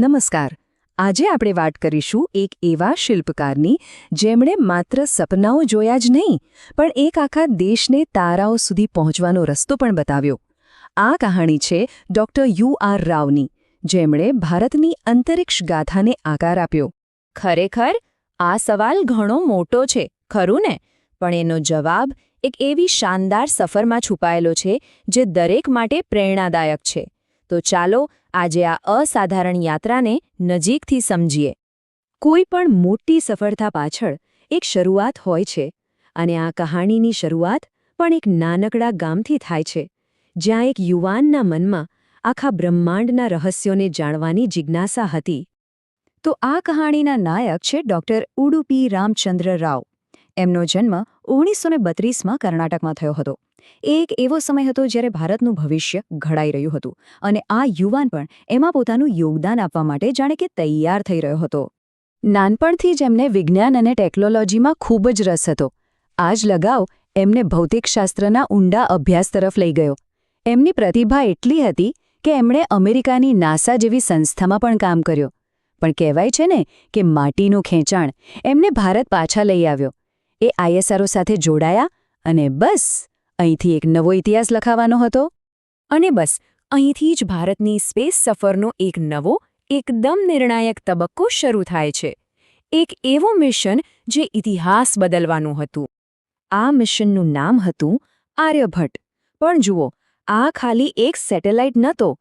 નમસ્કાર. આજે આપણે વાત કરીશું એક એવા શિલ્પકારની જેમણે માત્ર સપનાઓ જોયા જ નહીં પણ એક આખા દેશને તારાઓ સુધી પહોંચવાનો રસ્તો પણ બતાવ્યો. આ કહાણી છે ડૉક્ટર યુ.આર. રાવની, જેમણે ભારતની અંતરિક્ષ ગાથાને આકાર આપ્યો. ખરેખર આ સવાલ ઘણો મોટો છે, ખરું ને? પણ એનો જવાબ એક એવી શાનદાર સફરમાં છુપાયેલો છે જે દરેક માટે પ્રેરણાદાયક છે. તો ચાલો આજે આ અસાધારણ યાત્રાને નજીકથી સમજીએ. કોઈ પણ મોટી સફળતા પાછળ એક શરૂઆત હોય છે, અને આ કહાણીની શરૂઆત પણ એક નાનકડા ગામથી થાય છે, જ્યાં એક યુવાનના મનમાં આખા બ્રહ્માંડના રહસ્યોને જાણવાની જિજ્ઞાસા હતી. તો આ કહાણીના નાયક છે ડૉક્ટર ઉડુપી રામચંદ્ર રાવ. એમનો જન્મ 1932માં કર્ણાટકમાં થયો હતો. એક એવો સમય હતો જ્યારે ભારતનું ભવિષ્ય ઘડાઈ રહ્યું હતું, અને આ યુવાન પણ એમાં પોતાનું યોગદાન આપવા માટે જાણે કે તૈયાર થઈ રહ્યો હતો. નાનપણથી જ એમને વિજ્ઞાન અને ટેકનોલોજીમાં ખૂબ જ રસ હતો. આ જ લગાવ એમને ભૌતિકશાસ્ત્રના ઊંડા અભ્યાસ તરફ લઈ ગયો. એમની પ્રતિભા એટલી હતી કે એમણે અમેરિકાની નાસા જેવી સંસ્થામાં પણ કામ કર્યો. પણ કહેવાય છે ને કે માટીનું ખેંચાણ એમને ભારત પાછા લઈ આવ્યો. એ આઈએસઆરઓ સાથે જોડાયા અને બસ અહીંથી એક નવો ઇતિહાસ લખાવાનો હતો. અને બસ અહીંથી જ ભારતની સ્પેસ સફરનો એક નવો, એકદમ નિર્ણાયક તબક્કો શરૂ થાય છે. એક એવું મિશન જે ઇતિહાસ બદલવાનું હતું. આ મિશનનું નામ હતું આર્યભટ્ટ. પણ જુઓ, આ ખાલી એક સેટેલાઇટ નહોતો.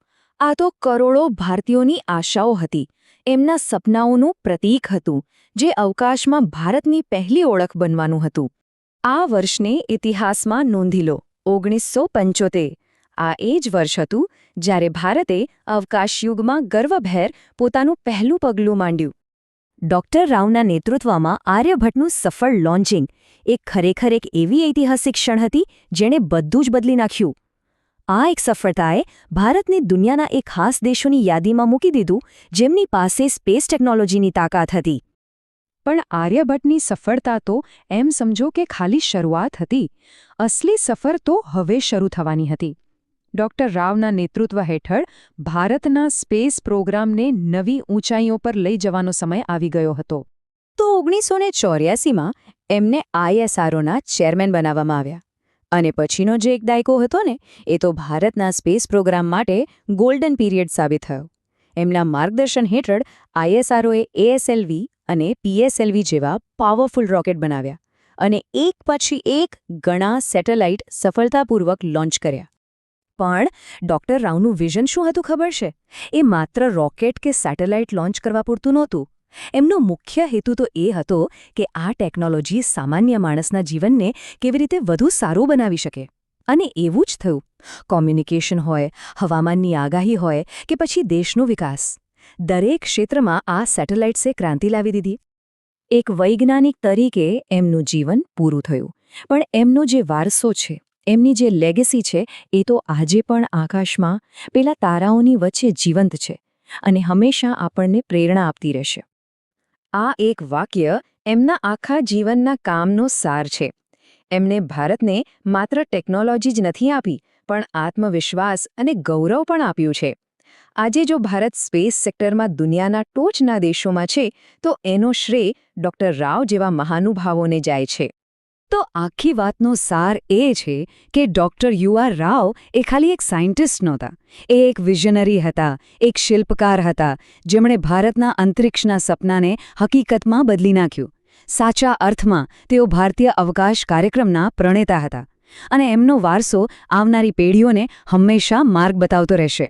આ તો કરોડો ભારતીયોની આશાઓ હતી, એમના સપનાઓનું પ્રતીક હતું, જે અવકાશમાં ભારતની પહેલી ઓળખ બનવાનું હતું. આ વર્ષને ઇતિહાસમાં નોંધી લો, 1975. આ એ જ વર્ષ હતું જ્યારે ભારતે અવકાશયુગમાં ગર્વભેર પોતાનું પહેલું પગલું માંડ્યું. ડૉક્ટર રાવના નેતૃત્વમાં આર્યભટ્ટનું સફળ લોન્ચિંગ એક ખરેખર એક એવી ઐતિહાસિક ક્ષણ હતી જેણે બધું જ બદલી નાખ્યું. આ એક સફળતાએ ભારતને દુનિયાના એક ખાસ દેશોની યાદીમાં મૂકી દીધું જેમની પાસે સ્પેસ ટેકનોલોજીની તાકાત હતી. પણ આર્યભટ્ટની સફળતા તો એમ સમજો કે ખાલી શરૂઆત હતી. અસલી સફર તો હવે શરૂ થવાની હતી. ડૉક્ટર રાવના નેતૃત્વ હેઠળ ભારતના સ્પેસ પ્રોગ્રામને નવી ઊંચાઈઓ પર લઈ જવાનો સમય આવી ગયો હતો. તો 1984માં એમને આઈએસઆરઓના ચેરમેન બનાવવામાં આવ્યા. અને પછીનો જે એક દાયકો હતો ને, એ તો ભારતના સ્પેસ પ્રોગ્રામ માટે ગોલ્ડન પીરિયડ સાબિત થયો. એમના માર્ગદર્શન હેઠળ આઈએસઆરઓએ એએસએલવી અને પીએસએલવી જેવા પાવરફુલ રોકેટ બનાવ્યા અને એક પછી એક ઘણા સેટેલાઇટ સફળતાપૂર્વક લોન્ચ કર્યા. પણ ડૉક્ટર રાવનું વિઝન શું હતું ખબર છે? એ માત્ર રોકેટ કે સેટેલાઇટ લોન્ચ કરવા પૂરતું નહોતું. એમનો મુખ્ય હેતુ તો એ હતો કે આ ટેકનોલોજી સામાન્ય માણસના જીવનને કેવી રીતે વધુ સારું બનાવી શકે. અને એવું જ થયું. કોમ્યુનિકેશન હોય, હવામાનની આગાહી હોય કે પછી દેશનો વિકાસ, દરેક ક્ષેત્રમાં આ સેટેલાઇટ્સે ક્રાંતિ લાવી દીધી. એક વૈજ્ઞાનિક તરીકે એમનું જીવન પૂરું થયું, પણ એમનો જે વારસો છે, એમની જે લેગેસી છે, એ તો આજે પણ આકાશમાં પેલા તારાઓની વચ્ચે જીવંત છે અને હંમેશા આપણને પ્રેરણા આપતી રહેશે. આ એક વાક્ય એમના આખા જીવનના કામનો સાર છે. એમને ભારતને માત્ર ટેકનોલોજી જ નથી આપી, પણ આત્મવિશ્વાસ અને ગૌરવ પણ આપ્યું છે. આજે જો ભારત સ્પેસ સેક્ટરમાં દુનિયાના ટોચના દેશોમાં છે, તો એનો શ્રેય ડૉક્ટર રાવ જેવા મહાનુભાવોને જાય છે. તો આખી વાતનો સાર એ છે કે ડૉક્ટર યુ.આર. રાવ એ ખાલી એક સાયન્ટિસ્ટ નહોતા. એ એક વિઝનરી હતા, એક શિલ્પકાર હતા, જેમણે ભારતના અંતરિક્ષના સપનાને હકીકતમાં બદલી નાખ્યું. સાચા અર્થમાં તેઓ ભારતીય અવકાશ કાર્યક્રમના પ્રણેતા હતા. અને એમનો વારસો આવનારી પેઢીઓને હંમેશા માર્ગ બતાવતો રહેશે.